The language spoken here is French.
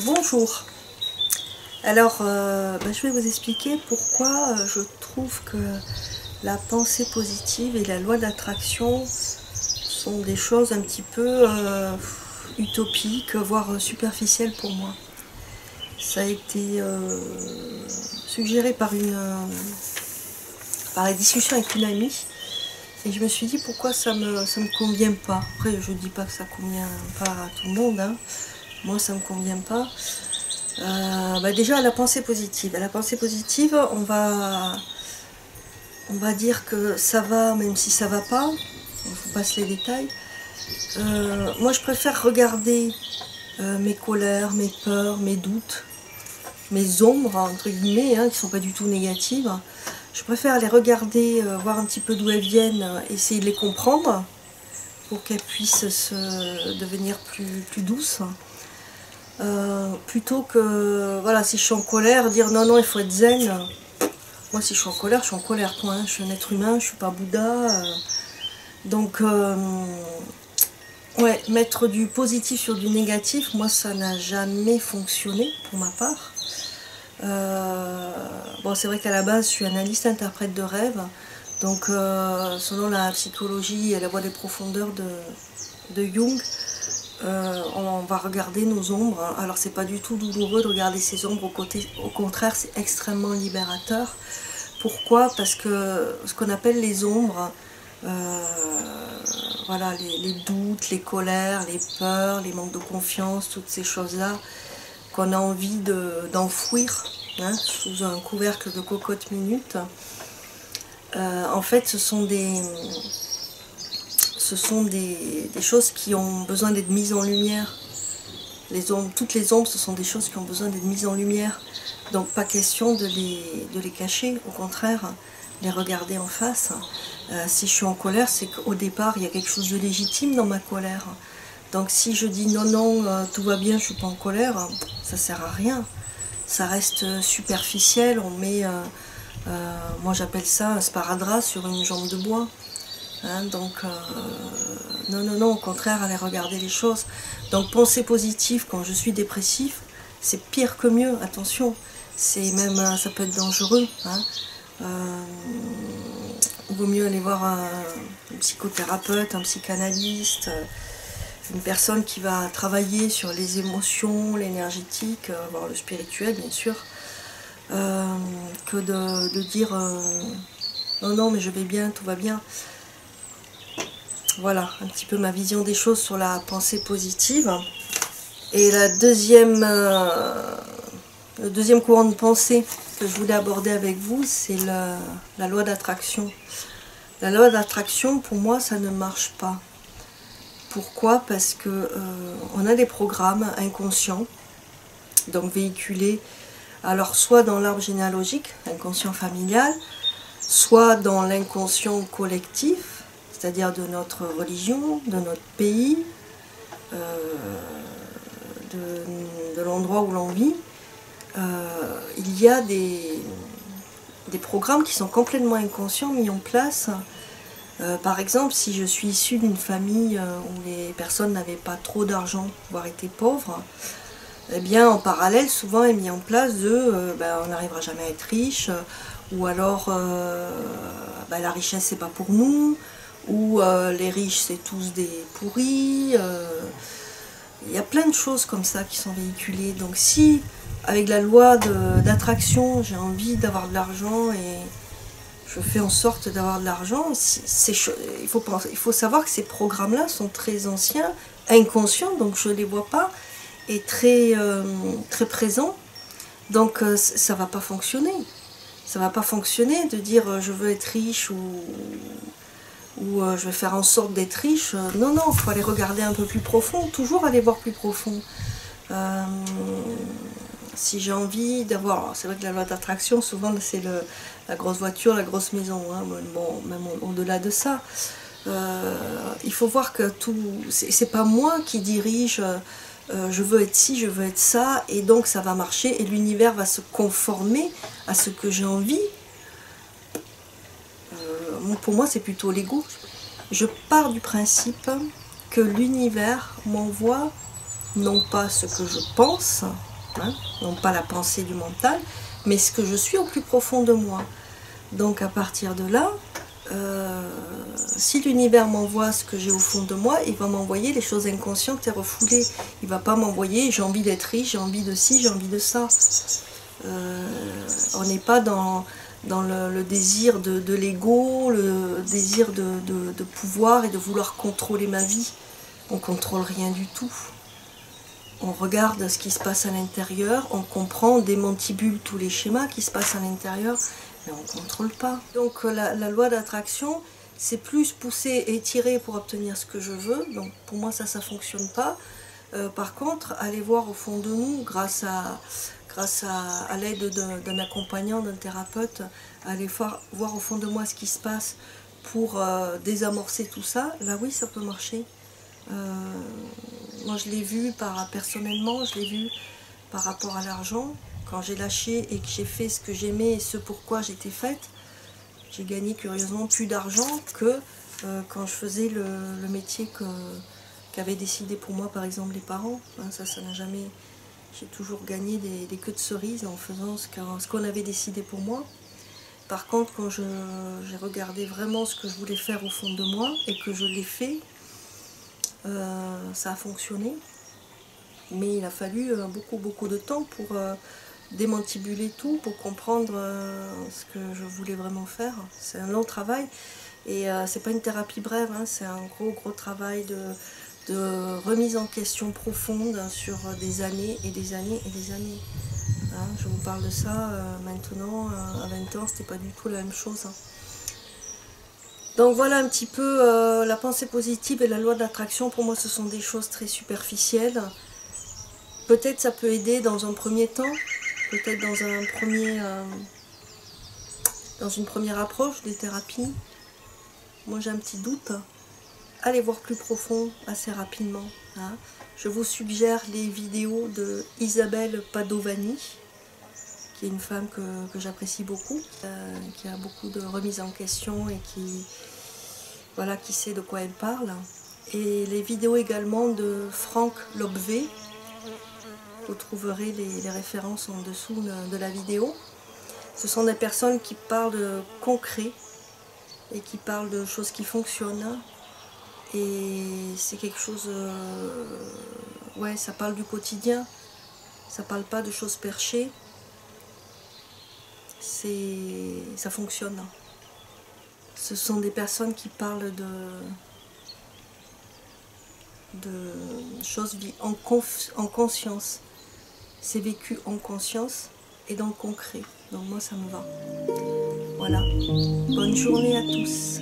Bonjour. Alors, je vais vous expliquer pourquoi je trouve que la pensée positive et la loi d'attraction sont des choses un petit peu utopiques, voire superficielles pour moi. Ça a été suggéré par la discussion avec une amie. Et je me suis dit pourquoi ça me convient pas. Après, je dis pas que ça convient pas à tout le monde, hein. Moi, ça me convient pas. Déjà, la pensée positive. À la pensée positive, on va dire que ça va, même si ça va pas. Je vous passe les détails. Moi, je préfère regarder mes colères, mes peurs, mes doutes, mes ombres, entre guillemets, hein, qui sont pas du tout négatives. Je préfère les regarder, voir un petit peu d'où elles viennent, essayer de les comprendre pour qu'elles puissent devenir plus douces. Plutôt que, voilà, si je suis en colère, dire non, il faut être zen. Moi, si je suis en colère, point, hein. Je suis un être humain, je suis pas Bouddha. Donc, ouais, mettre du positif sur du négatif, moi, ça n'a jamais fonctionné pour ma part. Bon, c'est vrai qu'à la base, je suis analyste interprète de rêve. Donc, selon la psychologie et la voie des profondeurs de Jung, on va regarder nos ombres. Alors, c'est pas du tout douloureux de regarder ces ombres. Au contraire, c'est extrêmement libérateur. Pourquoi? Parce que ce qu'on appelle les ombres, voilà, les doutes, les colères, les peurs, les manques de confiance, toutes ces choses-là qu'on a envie d'enfouir, hein, sous un couvercle de cocotte minute. En fait, ce sont des choses qui ont besoin d'être mises en lumière. Toutes les ombres, ce sont des choses qui ont besoin d'être mises en lumière. Donc pas question de les cacher, au contraire, les regarder en face. Si je suis en colère, c'est qu'au départ, il y a quelque chose de légitime dans ma colère. Donc si je dis non, tout va bien, je suis pas en colère, ça sert à rien. Ça reste superficiel, on met, moi j'appelle ça un sparadrap sur une jambe de bois. Hein, donc non, au contraire, aller regarder les choses. Donc penser positif quand je suis dépressif, c'est pire que mieux, attention. C'est même, ça peut être dangereux, hein. Il vaut mieux aller voir un psychothérapeute, un psychanalyste, une personne qui va travailler sur les émotions, l'énergétique, voire le spirituel bien sûr, que de dire non mais je vais bien, tout va bien. Voilà un petit peu ma vision des choses sur la pensée positive. Et le deuxième courant de pensée que je voulais aborder avec vous, c'est la loi d'attraction. La loi d'attraction, pour moi, ça ne marche pas. Pourquoi? Parce que on a des programmes inconscients, donc véhiculés, alors soit dans l'arbre généalogique, l'inconscient familial, soit dans l'inconscient collectif, c'est-à-dire de notre religion, de notre pays, de l'endroit où l'on vit. Il y a des programmes qui sont complètement inconscients mis en place. Par exemple, si je suis issue d'une famille où les personnes n'avaient pas trop d'argent, voire étaient pauvres, eh bien en parallèle souvent est mis en place on n'arrivera jamais à être riche, ou alors la richesse c'est pas pour nous, ou les riches c'est tous des pourris. Il y a plein de choses comme ça qui sont véhiculées. Donc si avec la loi d'attraction j'ai envie d'avoir de l'argent et je fais en sorte d'avoir de l'argent, il faut savoir que ces programmes-là sont très anciens, inconscients, donc je ne les vois pas, et très présents. Donc ça ne va pas fonctionner. Ça ne va pas fonctionner de dire je veux être riche ou je vais faire en sorte d'être riche. Non, il faut aller regarder un peu plus profond, toujours aller voir plus profond. Si j'ai envie d'avoir, c'est vrai que la loi d'attraction, souvent c'est la grosse voiture, la grosse maison, hein. Bon, même au-delà de ça, il faut voir que c'est pas moi qui dirige, je veux être ci, je veux être ça, et donc ça va marcher, et l'univers va se conformer à ce que j'ai envie. Pour moi, c'est plutôt l'ego. Je pars du principe que l'univers m'envoie non pas ce que je pense, hein, non pas la pensée du mental, mais ce que je suis au plus profond de moi. Donc à partir de là, si l'univers m'envoie ce que j'ai au fond de moi, il va m'envoyer les choses inconscientes et refoulées. Il ne va pas m'envoyer j'ai envie d'être riche, j'ai envie de ci, j'ai envie de ça. On n'est pas dans le désir de l'ego, le désir de pouvoir et de vouloir contrôler ma vie. On ne contrôle rien du tout. On regarde ce qui se passe à l'intérieur, on comprend, on démantibule tous les schémas qui se passent à l'intérieur, mais on ne contrôle pas. Donc la loi d'attraction, c'est plus pousser et tirer pour obtenir ce que je veux. Donc pour moi ça ne fonctionne pas. Par contre, aller voir au fond de nous, grâce à l'aide d'un accompagnant, d'un thérapeute, aller voir au fond de moi ce qui se passe pour désamorcer tout ça, là oui ça peut marcher. Moi je l'ai vu personnellement, je l'ai vu par rapport à l'argent. Quand j'ai lâché et que j'ai fait ce que j'aimais et ce pourquoi j'étais faite, j'ai gagné curieusement plus d'argent que quand je faisais le métier qu'avaient décidé pour moi par exemple les parents. Hein, ça n'a jamais... J'ai toujours gagné des queues de cerises en faisant ce qu'on avait décidé pour moi. Par contre, quand j'ai regardé vraiment ce que je voulais faire au fond de moi et que je l'ai fait, ça a fonctionné. Mais il a fallu beaucoup de temps pour démantibuler tout, pour comprendre ce que je voulais vraiment faire. C'est un long travail et c'est pas une thérapie brève, hein, c'est un gros travail de remise en question profonde sur des années et des années et des années. Hein, je vous parle de ça maintenant, à 20 ans, c'était pas du tout la même chose. Hein. Donc voilà un petit peu la pensée positive et la loi d'attraction. Pour moi, ce sont des choses très superficielles. Peut-être ça peut aider dans un premier temps, peut-être dans une première approche des thérapies. Moi j'ai un petit doute. Allez voir plus profond assez rapidement. Hein. Je vous suggère les vidéos de Isabelle Padovani, qui est une femme que j'apprécie beaucoup, qui a beaucoup de remise en question et qui sait de quoi elle parle. Et les vidéos également de Franck Lobvé. Vous trouverez les références en dessous de la vidéo. Ce sont des personnes qui parlent de concret et qui parlent de choses qui fonctionnent. Et c'est quelque chose... ouais, ça parle du quotidien. Ça parle pas de choses perchées. Ça fonctionne. Ce sont des personnes qui parlent de choses en conscience. C'est vécu en conscience et dans le concret. Donc moi ça me va. Voilà. Bonne journée à tous.